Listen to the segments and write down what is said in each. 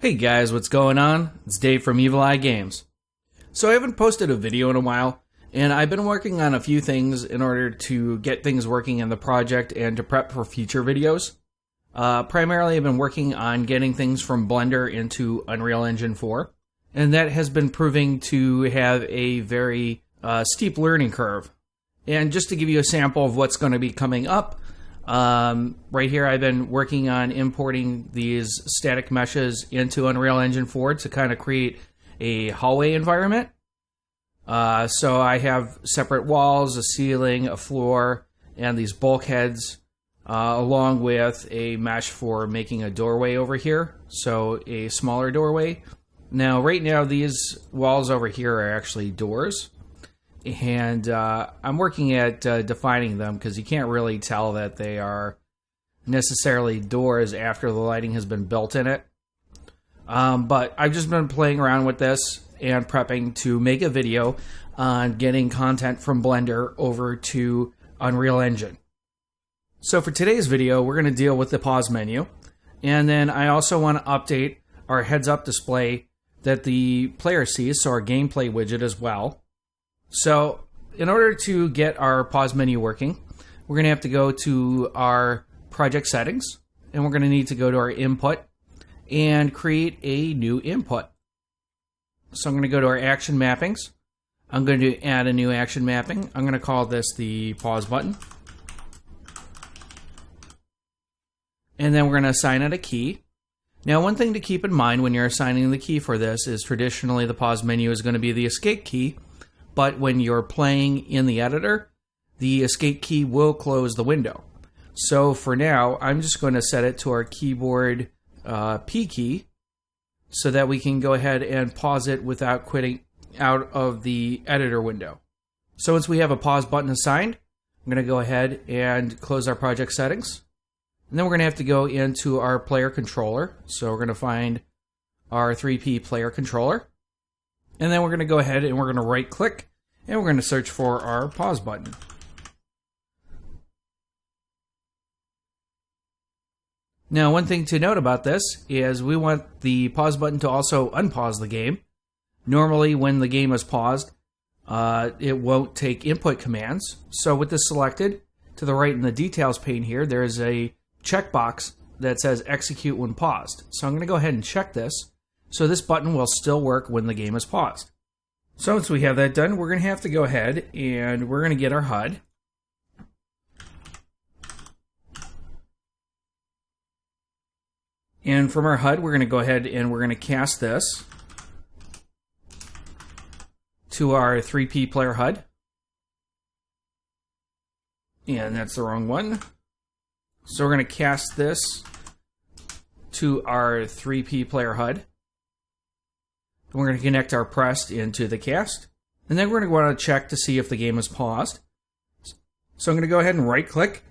Hey guys, what's going on? It's Dave from Evil Eye Games. So I haven't posted a video in a while, and I've been working on a few things in order to get things working in the project and to prep for future videos. Primarily I've been working on getting things from Blender into Unreal Engine 4, and that has been proving to have a very steep learning curve. And just to give you a sample of what's going to be coming up, right here I've been working on importing these static meshes into Unreal Engine 4 to kind of create a hallway environment. So I have separate walls, a ceiling, a floor, and these bulkheads, along with a mesh for making a doorway over here, so a smaller doorway. Now, right now, these walls over here are actually doors, and I'm working at defining them because you can't really tell that they are necessarily doors after the lighting has been built in it. But I've just been playing around with this and prepping to make a video on getting content from Blender over to Unreal Engine. So for today's video, we're going to deal with the pause menu, and then I also want to update our heads-up display that the player sees, so our gameplay widget as well. So in order to get our pause menu working, we're going to have to go to our project settings, and we're going to need to go to our input and create a new input. So I'm going to go to our action mappings. I'm going to add a new action mapping. I'm going to call this the pause button. And then we're going to assign it a key. Now, one thing to keep in mind when you're assigning the key for this is traditionally the pause menu is going to be the escape key, but when you're playing in the editor, the escape key will close the window. So for now, I'm just going to set it to our keyboard P key so that we can go ahead and pause it without quitting out of the editor window. So once we have a pause button assigned, I'm going to go ahead and close our project settings. And then we're going to have to go into our player controller. So we're going to find our 3P player controller. And then we're going to go ahead and we're going to right click and we're going to search for our pause button. Now, one thing to note about this is we want the pause button to also unpause the game. Normally, when the game is paused, it won't take input commands. So with this selected, to the right in the details pane here, there is a checkbox that says execute when paused. So I'm going to go ahead and check this. So this button will still work when the game is paused. So once we have that done, we're going to have to go ahead and we're going to get our HUD. And from our HUD, we're going to go ahead and we're going to cast this to our 3P player HUD. And that's the wrong one. So we're going to cast this to our 3P player HUD. And we're going to connect our pressed into the cast. And then we're going to want to check to see if the game is paused. So I'm going to go ahead and right click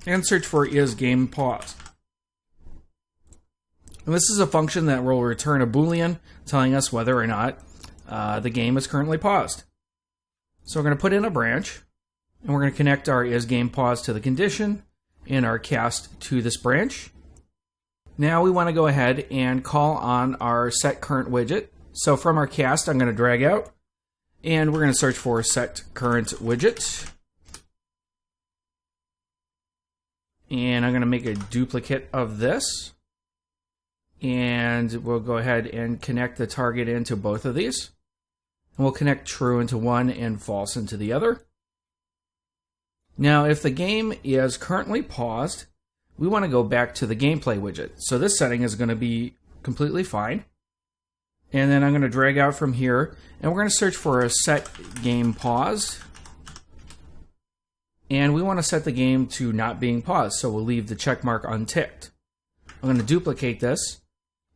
and search for is game paused. And this is a function that will return a Boolean telling us whether or not the game is currently paused. So we're going to put in a branch, and we're going to connect our isGamePaused to the condition and our cast to this branch. Now we want to go ahead and call on our setCurrentWidget. So from our cast, I'm going to drag out, and we're going to search for setCurrentWidget. And I'm going to make a duplicate of this. And we'll go ahead and connect the target into both of these. And we'll connect true into one and false into the other. Now, if the game is currently paused, we want to go back to the gameplay widget. So this setting is going to be completely fine. And then I'm going to drag out from here, and we're going to search for a set game paused. And we want to set the game to not being paused, so we'll leave the check mark unticked. I'm going to duplicate this,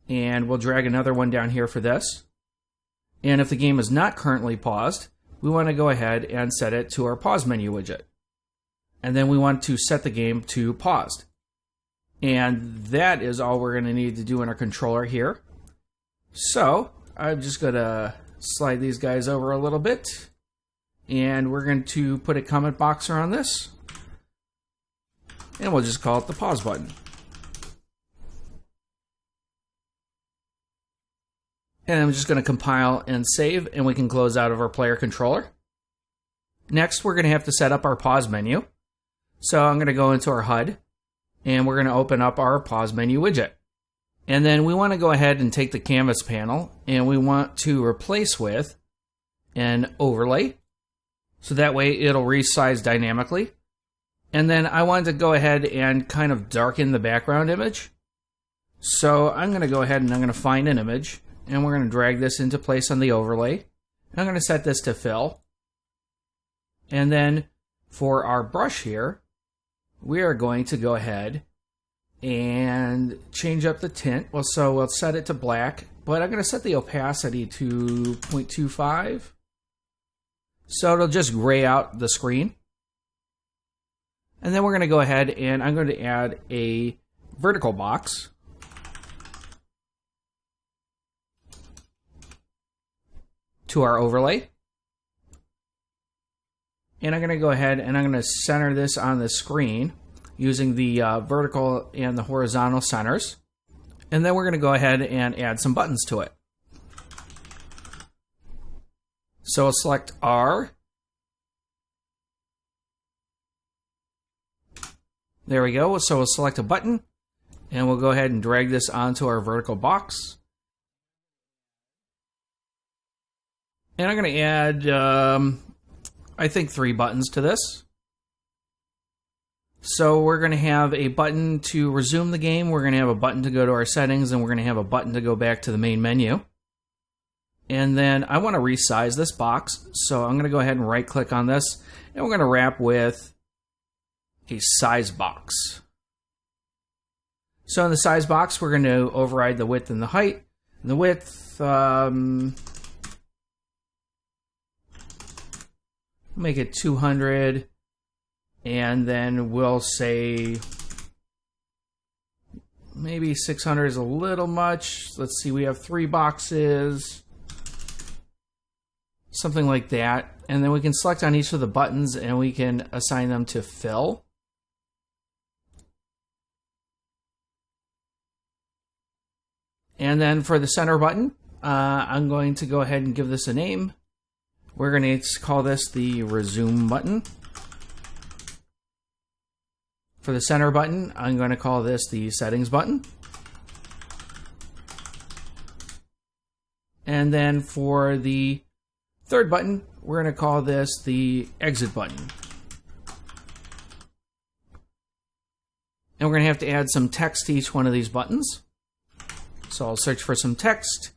and we'll drag another one down here for this. And if the game is not currently paused, we want to go ahead and set it to our pause menu widget. And then we want to set the game to paused. And that is all we're going to need to do in our controller here. So I'm just going to slide these guys over a little bit. And we're going to put a comment box around this. And we'll just call it the pause button. And I'm just going to compile and save, and we can close out of our player controller. Next, we're going to have to set up our pause menu. So I'm going to go into our HUD, and we're going to open up our pause menu widget. And then we want to go ahead and take the canvas panel, and we want to replace with an overlay. So that way it'll resize dynamically. And then I wanted to go ahead and kind of darken the background image. So I'm going to go ahead and I'm going to find an image, and we're going to drag this into place on the overlay. And I'm going to set this to fill. And then for our brush here, we are going to go ahead and change up the tint. Well, so we'll set it to black, but I'm going to set the opacity to 0.25. So it'll just gray out the screen. And then we're going to go ahead and I'm going to add a vertical box. To our overlay. And I'm going to go ahead and I'm going to center this on the screen using the vertical and the horizontal centers. And then we're going to go ahead and add some buttons to it. So we'll select R. There we go. So we'll select a button, and we'll go ahead and drag this onto our vertical box. And I'm going to add, I think, 3 buttons to this. So we're going to have a button to resume the game, we're going to have a button to go to our settings, and we're going to have a button to go back to the main menu. And then I want to resize this box, so I'm going to go ahead and right-click on this, and we're going to wrap with a size box. So in the size box, we're going to override the width and the height. And the width, make it 200, and then we'll say maybe 600 is a little much. Let's see, we have 3 boxes, something like that. And then we can select on each of the buttons and we can assign them to fill. And then for the center button, I'm going to go ahead and give this a name. We're going to call this the resume button. For the center button, I'm going to call this the settings button. And then for the third button, we're going to call this the exit button. And we're going to have to add some text to each one of these buttons. So I'll search for some text,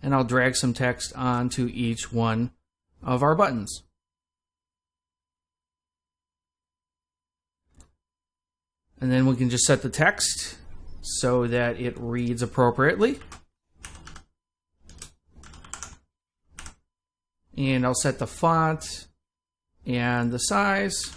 and I'll drag some text onto each one of our buttons. And then we can just set the text so that it reads appropriately. And I'll set the font and the size.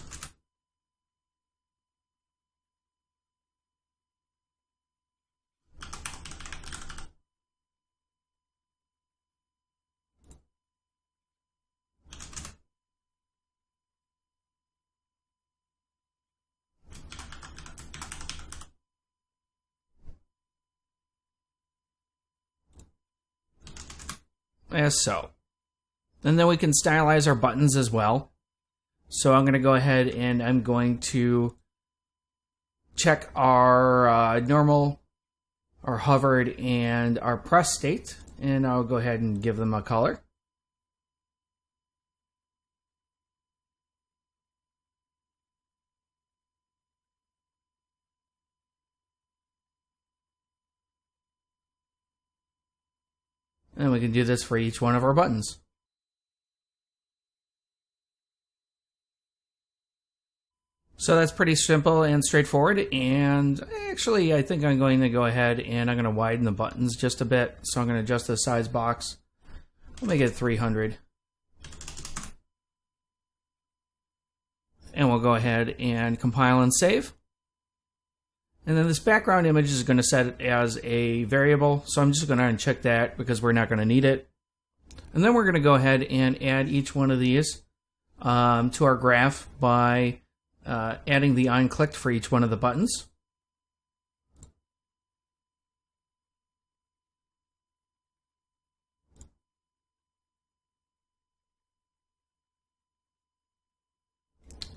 As so. And then we can stylize our buttons as well. So I'm going to go ahead and I'm going to check our normal, our hovered, and our press state. And I'll go ahead and give them a color. And we can do this for each one of our buttons. So that's pretty simple and straightforward. And actually, I think I'm going to go ahead and I'm going to widen the buttons just a bit. So I'm going to adjust the size box. We'll make it 300. And we'll go ahead and compile and save. And then this background image is going to set it as a variable. So I'm just going to uncheck that because we're not going to need it. And then we're going to go ahead and add each one of these to our graph by adding the on-clicked for each one of the buttons.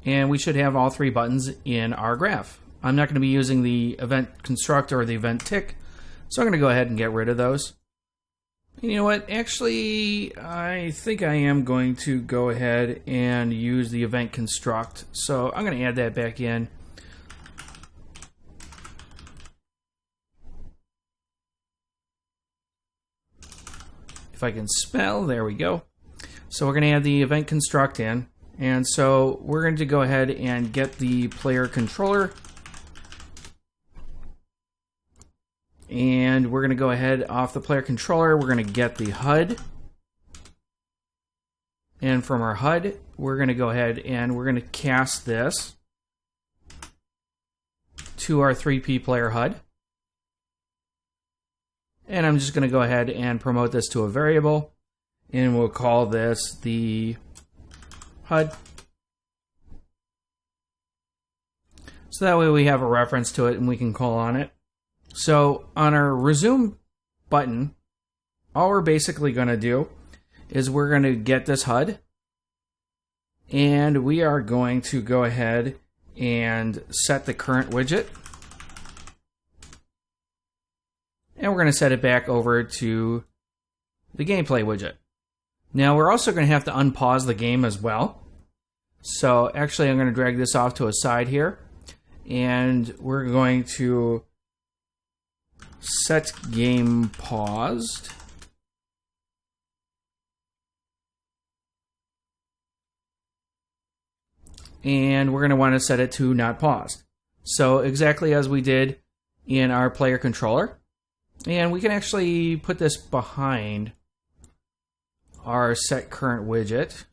and we should have all 3 buttons in our graph. I'm not going to be using the event constructor or the event tick, so I'm going to go ahead and get rid of those. And you know what? Actually, I think I am going to go ahead and use the event construct. So I'm going to add that back in. If I can spell, there we go. So we're going to add the event construct in. And so we're going to go ahead and get the player controller. And we're going to go ahead off the player controller, we're going to get the HUD. And from our HUD, we're going to go ahead and we're going to cast this to our 3P player HUD. And I'm just going to go ahead and promote this to a variable. And we'll call this the HUD. So that way we have a reference to it and we can call on it. So on our resume button, all we're basically going to do is we're going to get this HUD, and we are going to go ahead and set the current widget, and we're going to set it back over to the gameplay widget. Now we're also going to have to unpause the game as well. So actually I'm going to drag this off to a side here, and we're going to set game paused. And we're going to want to set it to not paused. So exactly as we did in our player controller. And we can actually put this behind our set current widget.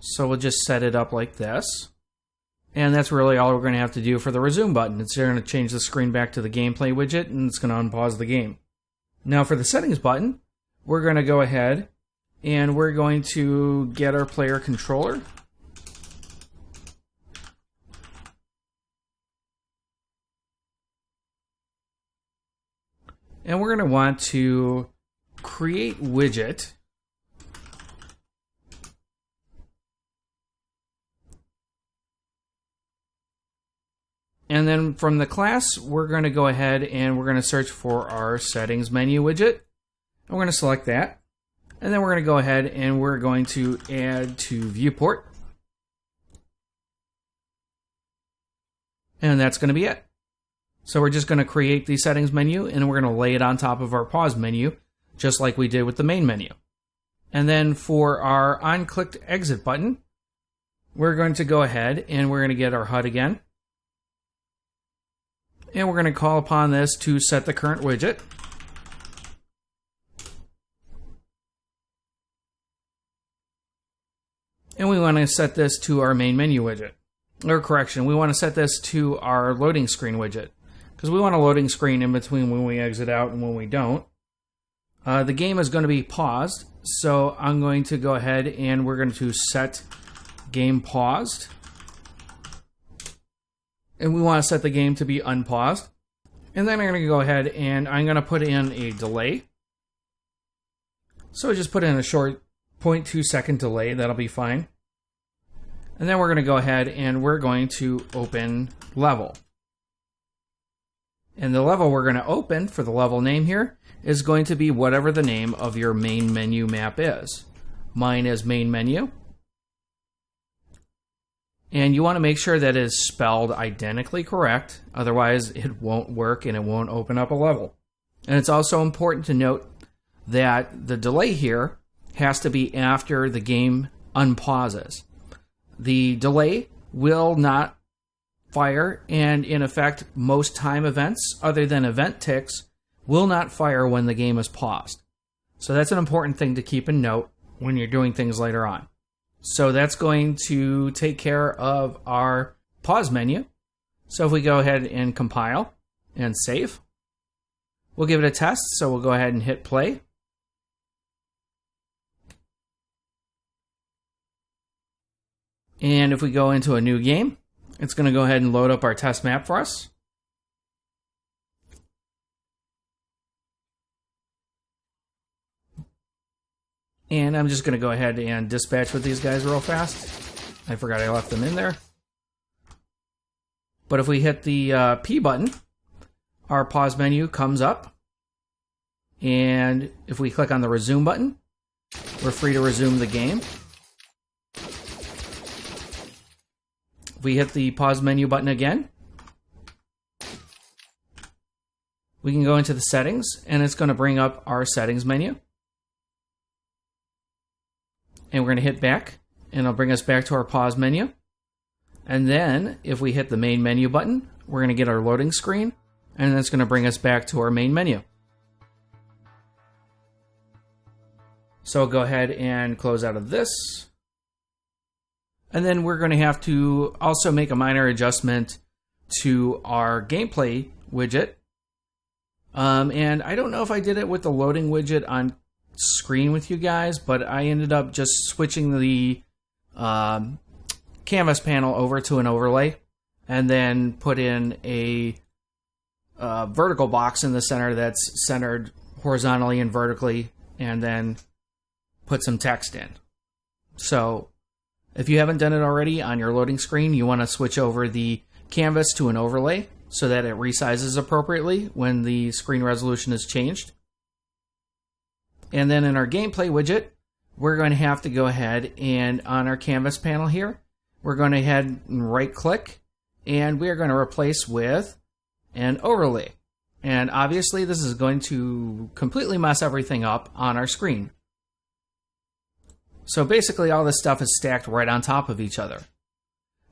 So we'll just set it up like this. And that's really all we're going to have to do for the resume button. It's going to change the screen back to the gameplay widget, and it's going to unpause the game. Now for the settings button, we're going to go ahead and we're going to get our player controller. And we're going to want to create widget. And then from the class, we're going to go ahead and we're going to search for our settings menu widget. And we're going to select that. And then we're going to go ahead and we're going to add to viewport. And that's going to be it. So we're just going to create the settings menu and we're going to lay it on top of our pause menu, just like we did with the main menu. And then for our on-clicked exit button, we're going to go ahead and we're going to get our HUD again. And we're going to call upon this to set the current widget. And we want to set this to our main menu widget. Or correction, we want to set this to our loading screen widget. Because we want a loading screen in between when we exit out and when we don't. The game is going to be paused. So I'm going to go ahead and we're going to set game paused. And we want to set the game to be unpaused. And then I'm going to go ahead and I'm going to put in a delay. So just put in a short 0.2 second delay. That'll be fine. And then we're going to go ahead and we're going to open level. And the level we're going to open for the level name here is going to be whatever the name of your main menu map is. Mine is main menu. And you want to make sure that it is spelled identically correct, otherwise it won't work and it won't open up a level. And it's also important to note that the delay here has to be after the game unpauses. The delay will not fire, and in effect, most time events, other than event ticks, will not fire when the game is paused. So that's an important thing to keep in note when you're doing things later on. So that's going to take care of our pause menu. So if we go ahead and compile and save, we'll give it a test. So we'll go ahead and hit play. And if we go into a new game, it's going to go ahead and load up our test map for us. And I'm just going to go ahead and dispatch with these guys real fast. I forgot I left them in there. But if we hit the P button, our pause menu comes up. And if we click on the resume button, we're free to resume the game. If we hit the pause menu button again, we can go into the settings, and it's going to bring up our settings menu. And we're going to hit back, and it'll bring us back to our pause menu. And then, if we hit the main menu button, we're going to get our loading screen, and that's going to bring us back to our main menu. So I'll go ahead and close out of this. And then we're going to have to also make a minor adjustment to our gameplay widget. And I don't know if I did it with the loading widget on screen with you guys, but I ended up just switching the canvas panel over to an overlay and then put in a vertical box in the center that's centered horizontally and vertically, and then put some text in. So if you haven't done it already on your loading screen, you want to switch over the canvas to an overlay so that it resizes appropriately when the screen resolution is changed. And then in our gameplay widget, we're going to have to go ahead and on our canvas panel here, we're going to head and right click, and we're going to replace with an overlay. And obviously this is going to completely mess everything up on our screen. So basically all this stuff is stacked right on top of each other.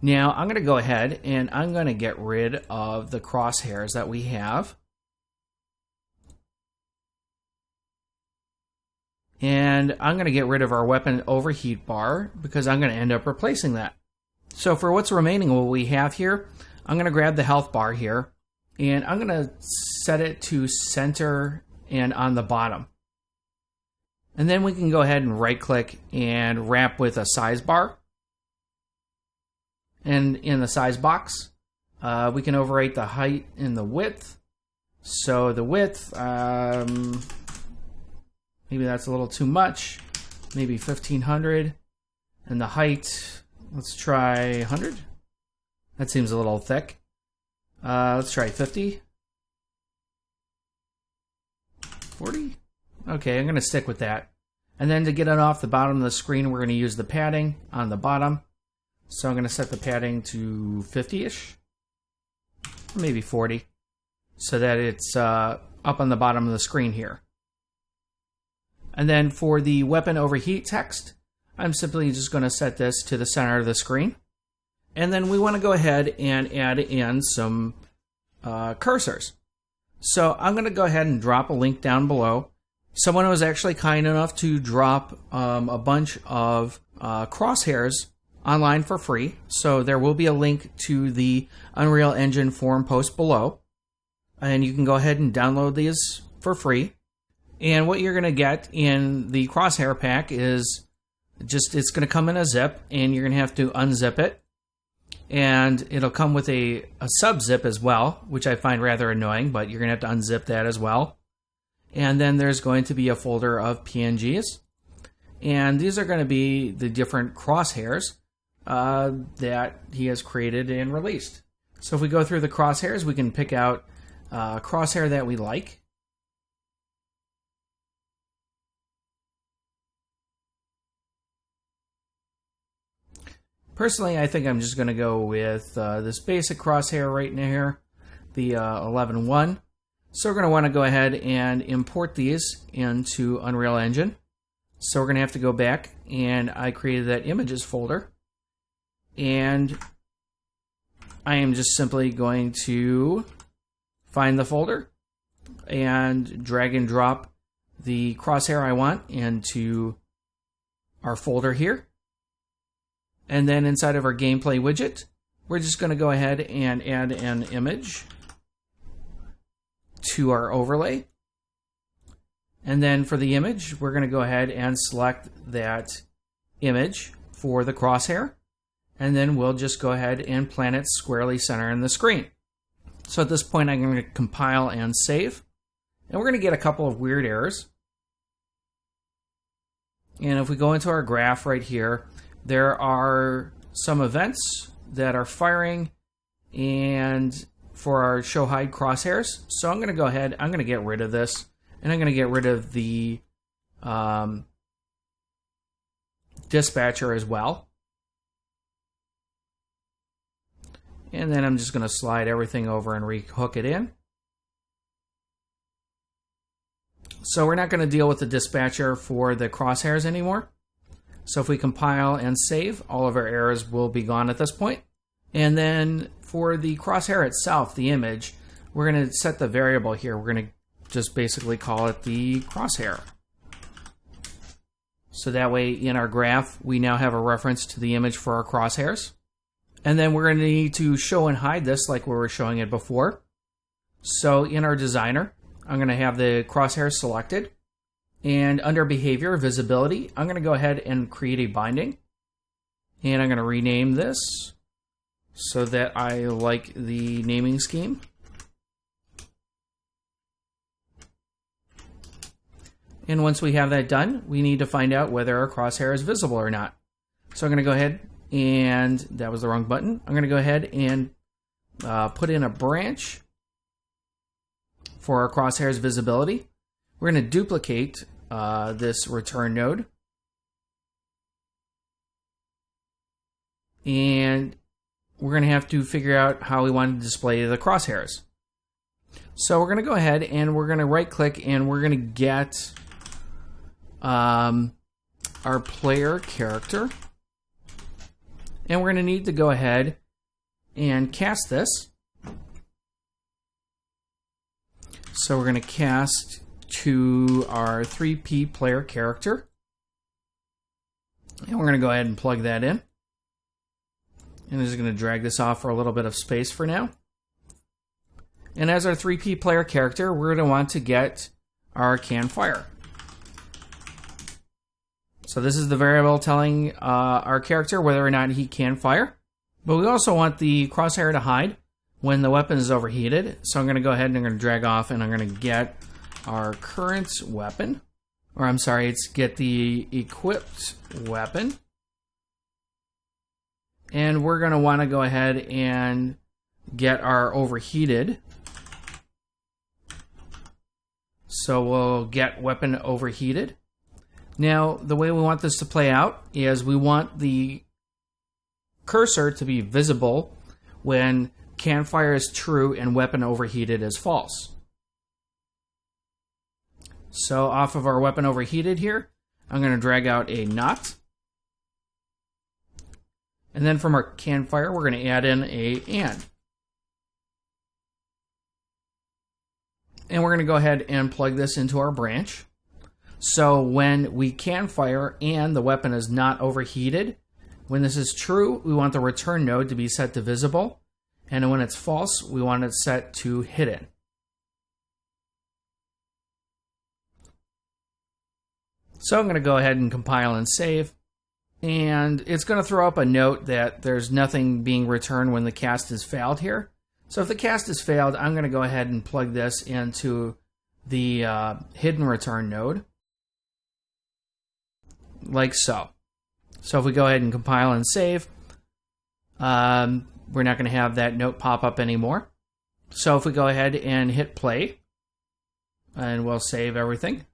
Now I'm going to go ahead and I'm going to get rid of the crosshairs that we have. And I'm going to get rid of our weapon overheat bar because I'm going to end up replacing that. So for what's remaining, what we have here, I'm going to grab the health bar here and I'm going to set it to center and on the bottom. And then we can go ahead and right click and wrap with a size bar. And in the size box, we can overwrite the height and the width. So the width, maybe that's a little too much. Maybe 1500. And the height, let's try 100. That seems a little thick. Let's try 50. 40. Okay, I'm going to stick with that. And then to get it off the bottom of the screen, we're going to use the padding on the bottom. So I'm going to set the padding to 50-ish. Maybe 40. So that it's up on the bottom of the screen here. And then for the weapon overheat text, I'm simply just going to set this to the center of the screen. And then we want to go ahead and add in some cursors. So I'm going to go ahead and drop a link down below. Someone was actually kind enough to drop a bunch of crosshairs online for free. So there will be a link to the Unreal Engine forum post below. And you can go ahead and download these for free. And what you're going to get in the crosshair pack is just, it's going to come in a zip, and you're going to have to unzip it. And it'll come with a sub-zip as well, which I find rather annoying, but you're going to have to unzip that as well. And then there's going to be a folder of PNGs. And these are going to be the different crosshairs that he has created and released. So if we go through the crosshairs, we can pick out a crosshair that we like. Personally, I think I'm just going to go with this basic crosshair right in here, the 11.1. So we're going to want to go ahead and import these into Unreal Engine. So we're going to have to go back, and I created that images folder. And I am just simply going to find the folder and drag and drop the crosshair I want into our folder here. And then inside of our gameplay widget, we're just going to go ahead and add an image to our overlay. And then for the image, we're going to go ahead and select that image for the crosshair. And then we'll just go ahead and plant it squarely center in the screen. So at this point, I'm going to compile and save. And we're going to get a couple of weird errors. And if we go into our graph right here, there are some events that are firing and for our show hide crosshairs. So I'm going to go ahead, I'm going to get rid of this, and I'm going to get rid of the dispatcher as well. And then I'm just going to slide everything over and rehook it in. So we're not going to deal with the dispatcher for the crosshairs anymore. So if we compile and save, all of our errors will be gone at this point. And then for the crosshair itself, the image, we're going to set the variable here. We're going to just basically call it the crosshair. So that way in our graph, we now have a reference to the image for our crosshairs. And then we're going to need to show and hide this like we were showing it before. So in our designer, I'm going to have the crosshairs selected. And under behavior, visibility, I'm going to go ahead and create a binding. And I'm going to rename this so that I like the naming scheme. And once we have that done, we need to find out whether our crosshair is visible or not. So I'm going to go ahead, and that was the wrong button. I'm going to go ahead and put in a branch for our crosshairs visibility. We're going to duplicate this return node. And we're going to have to figure out how we want to display the crosshairs. So we're going to go ahead and we're going to right click and we're going to get our player character. And we're going to need to go ahead and cast this. So we're going to cast to our 3P player character. And we're going to go ahead and plug that in. And I'm just going to drag this off for a little bit of space for now. And as our 3P player character, we're going to want to get our can fire. So this is the variable telling our character whether or not he can fire. But we also want the crosshair to hide when the weapon is overheated. So I'm going to go ahead and I'm going to drag off and I'm going to get our current weapon. Or I'm sorry, it's get the equipped weapon. And we're going to want to go ahead and get our overheated. So we'll get weapon overheated. Now, the way we want this to play out is we want the cursor to be visible when can fire is true and weapon overheated is false. So off of our weapon overheated here, I'm going to drag out a not. And then from our can fire, we're going to add in a and. And we're going to go ahead and plug this into our branch. So when we can fire and the weapon is not overheated, when this is true, we want the return node to be set to visible. And when it's false, we want it set to hidden. So I'm going to go ahead and compile and save. And it's going to throw up a note that there's nothing being returned when the cast is failed here. So if the cast is failed, I'm going to go ahead and plug this into the hidden return node. Like so. So if we go ahead and compile and save, we're not going to have that note pop up anymore. So if we go ahead and hit play, and we'll save everything.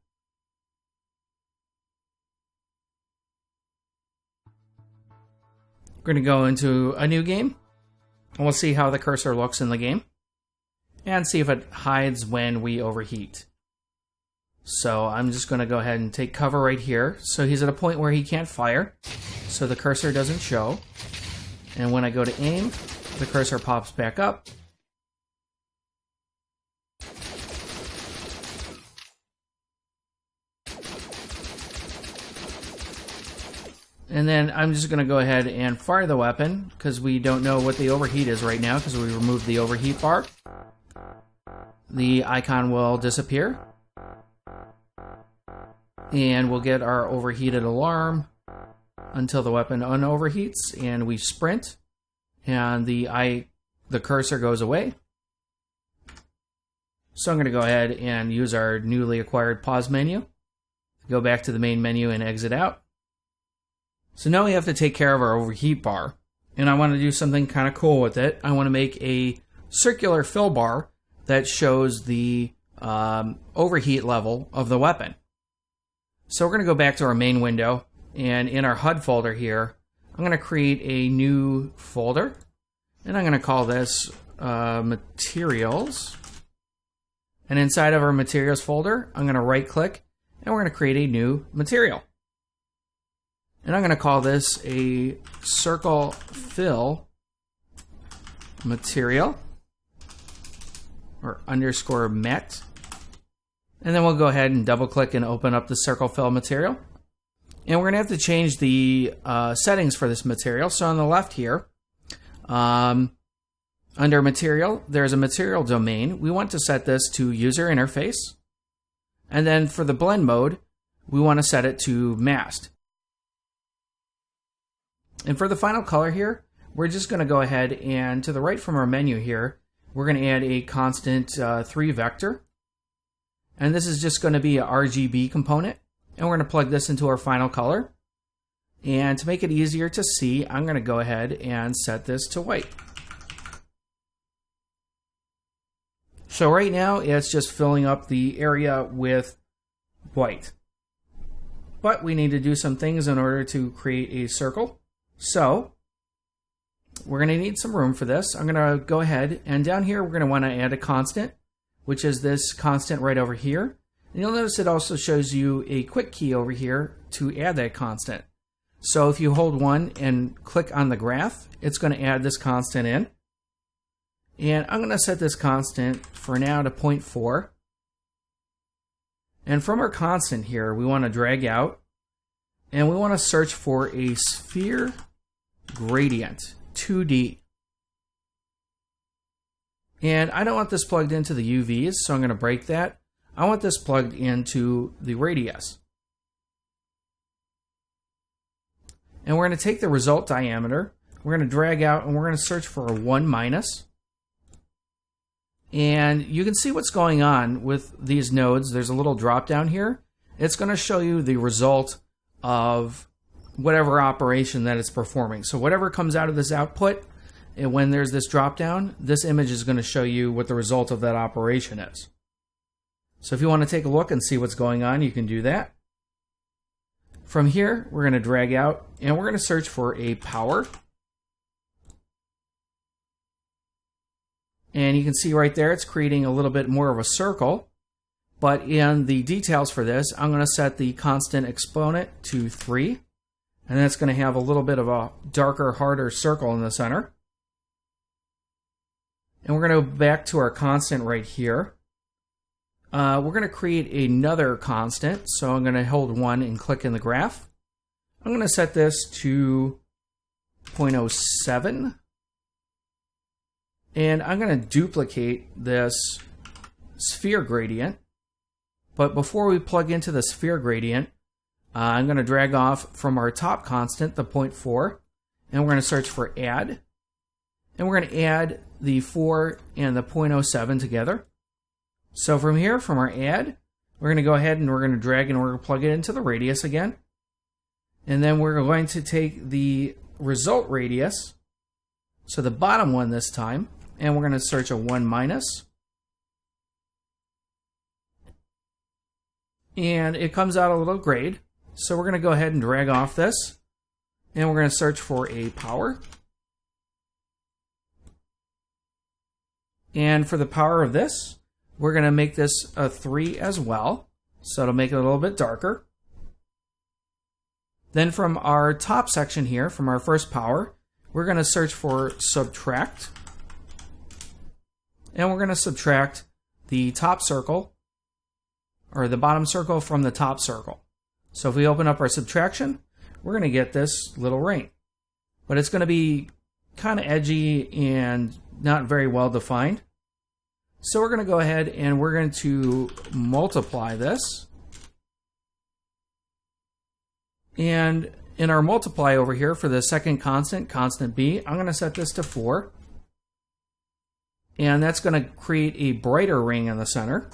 We're going to go into a new game, and we'll see how the cursor looks in the game, and see if it hides when we overheat. So I'm just going to go ahead and take cover right here. So he's at a point where he can't fire, so the cursor doesn't show. And when I go to aim, the cursor pops back up. And then I'm just going to go ahead and fire the weapon, because we don't know what the overheat is right now, because we removed the overheat bar. The icon will disappear. And we'll get our overheated alarm until the weapon unoverheats, and we sprint, and the cursor goes away. So I'm going to go ahead and use our newly acquired pause menu. Go back to the main menu and exit out. So now we have to take care of our overheat bar. and I want to do something kind of cool with it. I want to make a circular fill bar that shows the overheat level of the weapon. So we're going to go back to our main window, and in our HUD folder here, I'm going to create a new folder, and I'm going to call this Materials. And inside of our Materials folder, I'm going to right click, and we're going to create a new material. And I'm going to call this a Circle Fill Material, or underscore met. And then we'll go ahead and double click and open up the Circle Fill material. And we're going to have to change the settings for this material. So on the left here, under material, there's a material domain. We want to set this to user interface. And then for the blend mode, we want to set it to masked. And for the final color here, we're just going to go ahead and to the right from our menu here, we're going to add a constant 3 vector. And this is just going to be a RGB component. And we're going to plug this into our final color. And to make it easier to see, I'm going to go ahead and set this to white. So right now, it's just filling up the area with white. But we need to do some things in order to create a circle. So we're going to need some room for this. I'm going to go ahead, and down here, we're going to want to add a constant, which is this constant right over here. And you'll notice it also shows you a quick key over here to add that constant. So if you hold 1 and click on the graph, it's going to add this constant in. And I'm going to set this constant for now to 0.4. And from our constant here, we want to drag out, and we want to search for a sphere gradient, 2D. And I don't want this plugged into the UVs, so I'm going to break that. I want this plugged into the radius. And we're going to take the result diameter, we're going to drag out, and we're going to search for a 1 minus. And you can see what's going on with these nodes. There's a little drop down here. It's going to show you the result of whatever operation that it's performing. So whatever comes out of this output, and when there's this drop down, this image is going to show you what the result of that operation is. So if you want to take a look and see what's going on, you can do that. From here, we're going to drag out, and we're going to search for a power. And you can see right there, it's creating a little bit more of a circle. But in the details for this, I'm going to set the constant exponent to 3. And that's going to have a little bit of a darker, harder circle in the center. And we're going to go back to our constant right here. We're going to create another constant. So I'm going to hold 1 and click in the graph. I'm going to set this to 0.07. And I'm going to duplicate this sphere gradient. But before we plug into the sphere gradient, I'm going to drag off from our top constant, the 0.4, and we're going to search for add. And we're going to add the 4 and the 0.07 together. So from here, from our add, we're going to go ahead and we're going to drag and we're going to plug it into the radius again. And then we're going to take the result radius, so the bottom one this time, and we're going to search a 1 minus. And it comes out a little grayed. So we're going to go ahead and drag off this. And we're going to search for a power. And for the power of this, we're going to make this a 3 as well. So it'll make it a little bit darker. Then from our top section here, from our first power, we're going to search for subtract. And we're going to subtract the top circle, or the bottom circle from the top circle. So if we open up our subtraction, we're going to get this little ring. But it's going to be kind of edgy and not very well defined. So we're going to go ahead and we're going to multiply this. And in our multiply over here for the second constant, constant b, I'm going to set this to 4. And that's going to create a brighter ring in the center.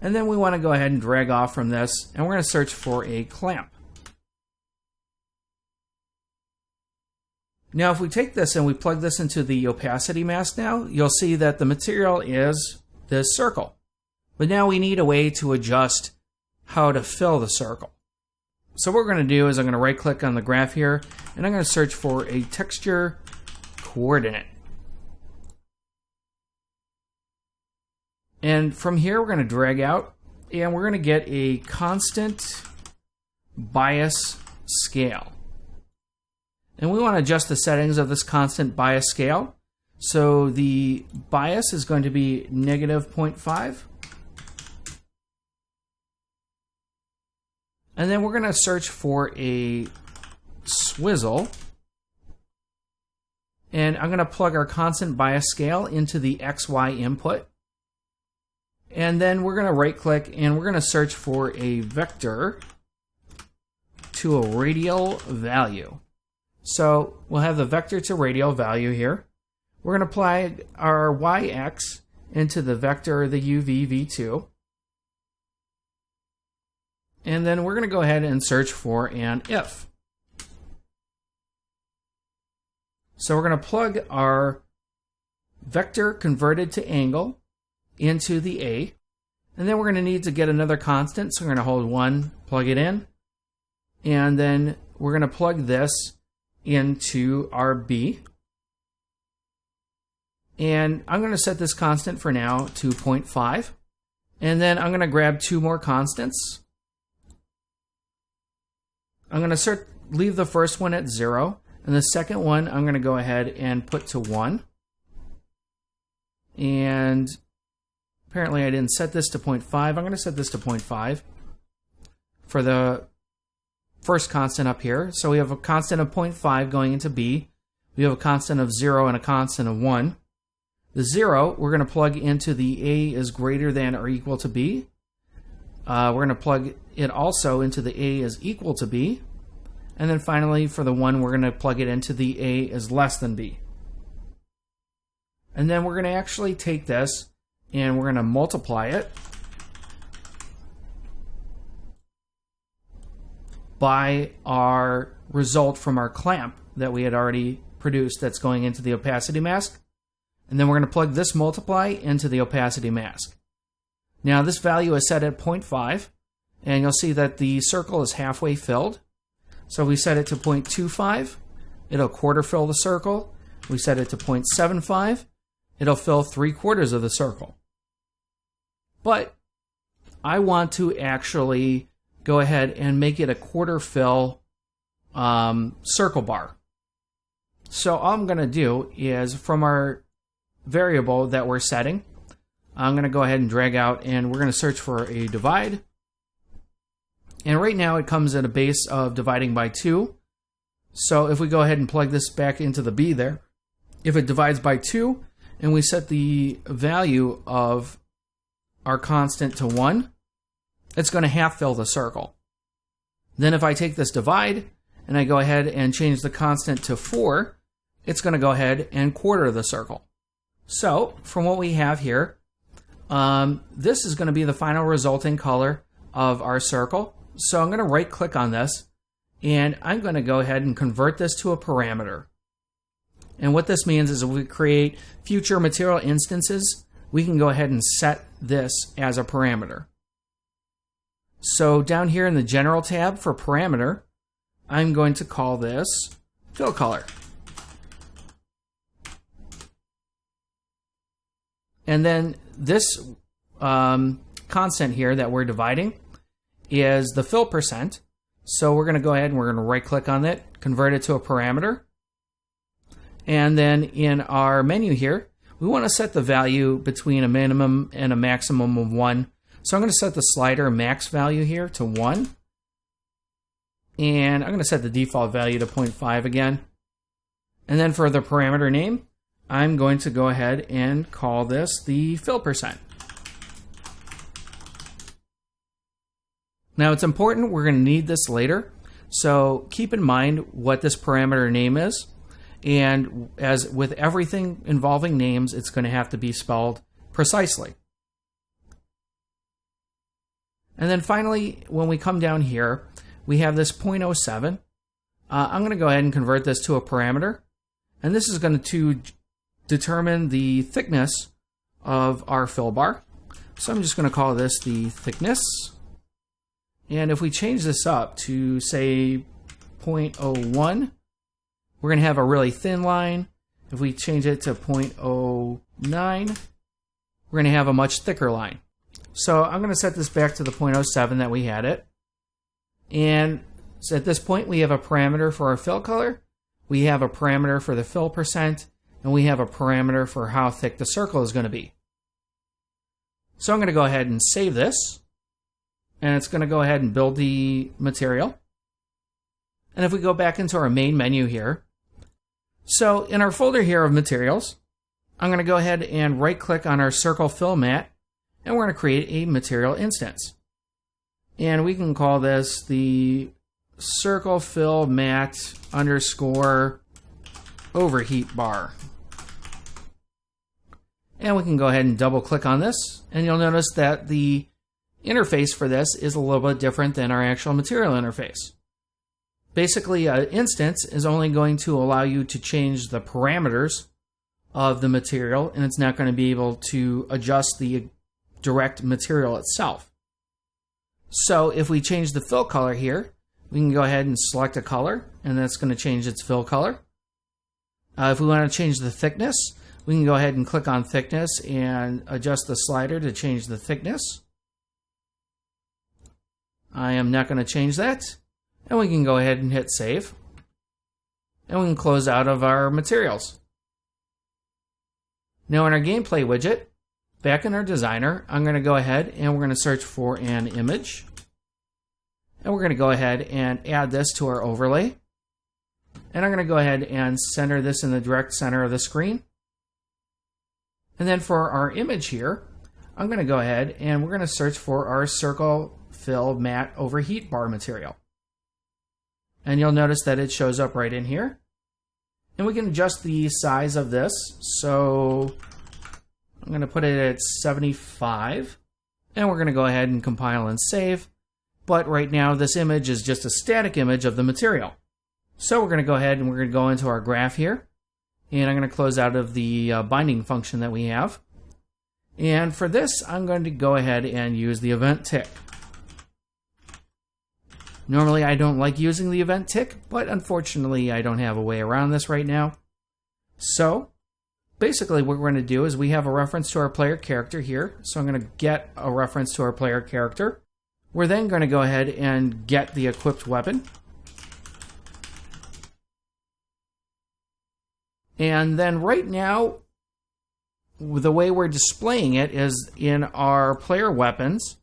And then we want to go ahead and drag off from this, and we're going to search for a clamp. Now if we take this and we plug this into the opacity mask now, you'll see that the material is this circle. But now we need a way to adjust how to fill the circle. So what we're going to do is I'm going to right click on the graph here and I'm going to search for a texture coordinate. And from here we're going to drag out and we're going to get a constant bias scale. And we want to adjust the settings of this constant bias scale. So the bias is going to be -0.5. And then we're going to search for a swizzle. And I'm going to plug our constant bias scale into the XY input. And then we're going to right click and we're going to search for a vector to a radial value. So we'll have the vector to radial value here. We're going to apply our YX into the vector, the UV-V2. And then we're going to go ahead and search for an if. So we're going to plug our vector converted to angle into the A. And then we're going to need to get another constant. So we're going to hold 1, plug it in. And then we're going to plug this into our B. And I'm going to set this constant for now to 0.5. And then I'm going to grab 2 more constants. I'm going to leave the first one at 0. And the second one I'm going to go ahead and put to 1. And apparently I didn't set this to 0.5. I'm going to set this to 0.5 for the first constant up here. So we have a constant of 0.5 going into B. We have a constant of 0 and a constant of 1. The 0, we're going to plug into the A is greater than or equal to B. We're going to plug it also into the A is equal to B. And then finally, for the 1, we're going to plug it into the A is less than B. And then we're going to actually take this and we're going to multiply it by our result from our clamp that we had already produced that's going into the opacity mask. And then we're going to plug this multiply into the opacity mask. Now this value is set at 0.5, and you'll see that the circle is halfway filled. So we set it to 0.25, it'll quarter fill the circle. We set it to 0.75, it'll fill 3/4 of the circle. But I want to actually go ahead and make it a quarter fill circle bar. So all I'm going to do is from our variable that we're setting, I'm going to go ahead and drag out and we're going to search for a divide. And right now it comes at a base of dividing by 2. So if we go ahead and plug this back into the B there, if it divides by 2 and we set the value of our constant to 1, it's going to half fill the circle. Then if I take this divide and I go ahead and change the constant to 4, it's going to go ahead and quarter the circle. So from what we have here, this is going to be the final resulting color of our circle. So I'm going to right click on this and I'm going to go ahead and convert this to a parameter. And what this means is if we create future material instances, we can go ahead and set this as a parameter. So down here in the General tab for parameter, I'm going to call this fill color. And then this constant here that we're dividing is the fill percent. So we're going to go ahead and we're going to right click on it, convert it to a parameter. And then in our menu here, we want to set the value between a minimum and a maximum of 1. So I'm going to set the slider max value here to 1. And I'm going to set the default value to 0.5 again. And then for the parameter name, I'm going to go ahead and call this the fill percent. Now it's important, we're going to need this later. So keep in mind what this parameter name is. And as with everything involving names, it's going to have to be spelled precisely. And then finally, when we come down here, we have this 0.07. I'm going to go ahead and convert this to a parameter. And this is going to determine the thickness of our fill bar. So I'm just going to call this the thickness. And if we change this up to, say, 0.01, we're going to have a really thin line. If we change it to 0.09, we're going to have a much thicker line. So I'm going to set this back to the 0.07 that we had it. And so at this point, we have a parameter for our fill color, we have a parameter for the fill percent, and we have a parameter for how thick the circle is going to be. So I'm going to go ahead and save this. And it's going to go ahead and build the material. And if we go back into our main menu here, so in our folder here of materials, I'm going to go ahead and right click on our circle fill mat, and we're going to create a material instance. And we can call this the circle fill mat underscore overheat bar. And we can go ahead and double click on this, and you'll notice that the interface for this is a little bit different than our actual material interface. Basically, an instance is only going to allow you to change the parameters of the material, and it's not going to be able to adjust the direct material itself. So if we change the fill color here, we can go ahead and select a color, and that's going to change its fill color. If we want to change the thickness, we can go ahead and click on thickness and adjust the slider to change the thickness. I am not going to change that. And we can go ahead and hit save. And we can close out of our materials. Now in our gameplay widget, back in our designer, I'm going to go ahead and we're going to search for an image. And we're going to go ahead and add this to our overlay. And I'm going to go ahead and center this in the direct center of the screen. And then for our image here, I'm going to go ahead and we're going to search for our circle fill matte overheat bar material. And you'll notice that it shows up right in here. And we can adjust the size of this. So I'm going to put it at 75. And we're going to go ahead and compile and save. But right now this image is just a static image of the material. So we're going to go ahead and we're going to go into our graph here. And I'm going to close out of the binding function that we have. And for this, I'm going to go ahead and use the event tick. Normally, I don't like using the event tick, but unfortunately, I don't have a way around this right now. So, basically what we're going to do is we have a reference to our player character here. So I'm going to get a reference to our player character. We're then going to go ahead and get the equipped weapon. And then right now, the way we're displaying it is in our player weapons.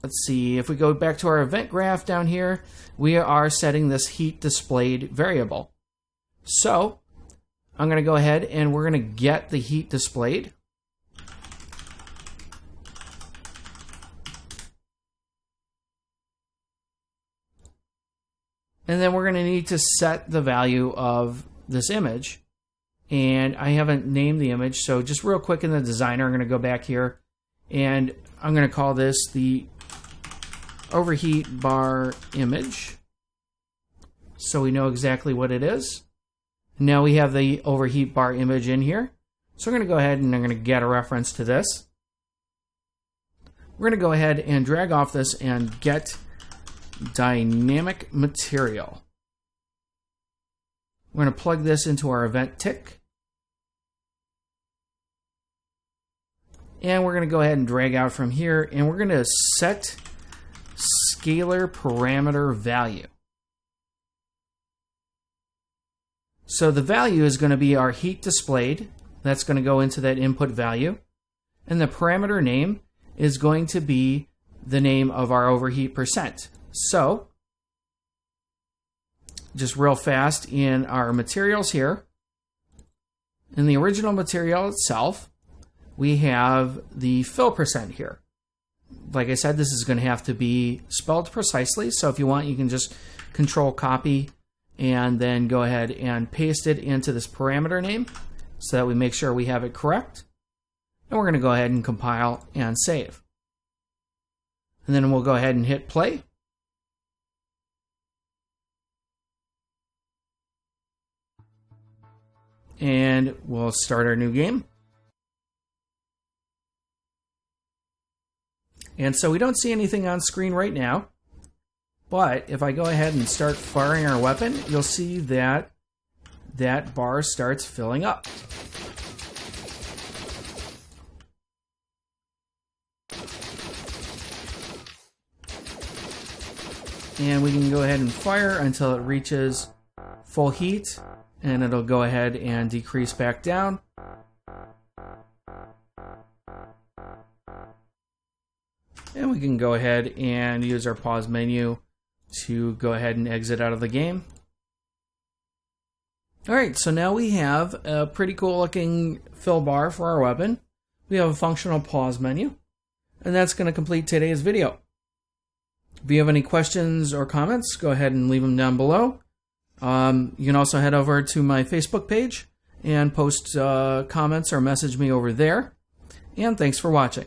Let's see, if we go back to our event graph down here, we are setting this heat displayed variable. So I'm going to go ahead and we're going to get the heat displayed. And then we're going to need to set the value of this image. And I haven't named the image, so just real quick in the designer, I'm going to go back here. And I'm going to call this the overheat bar image. So we know exactly what it is. Now we have the overheat bar image in here. So I'm going to go ahead and I'm going to get a reference to this. We're going to go ahead and drag off this and get dynamic material. We're going to plug this into our event tick. And we're going to go ahead and drag out from here, and we're going to set scalar parameter value. So the value is going to be our heat displayed. That's going to go into that input value. And the parameter name is going to be the name of our overheat percent. So, just real fast in our materials here, in the original material itself, we have the fill percent here. Like I said, this is going to have to be spelled precisely. So if you want, you can just control copy and then go ahead and paste it into this parameter name so that we make sure we have it correct. And we're going to go ahead and compile and save. And then we'll go ahead and hit play. and we'll start our new game. And so we don't see anything on screen right now, but if I go ahead and start firing our weapon, you'll see that that bar starts filling up. And we can go ahead and fire until it reaches full heat, and it'll go ahead and decrease back down. And we can go ahead and use our pause menu to go ahead and exit out of the game. Alright, so now we have a pretty cool looking fill bar for our weapon. We have a functional pause menu, and that's going to complete today's video. If you have any questions or comments, go ahead and leave them down below. You can also head over to my Facebook page and post comments or message me over there. And thanks for watching.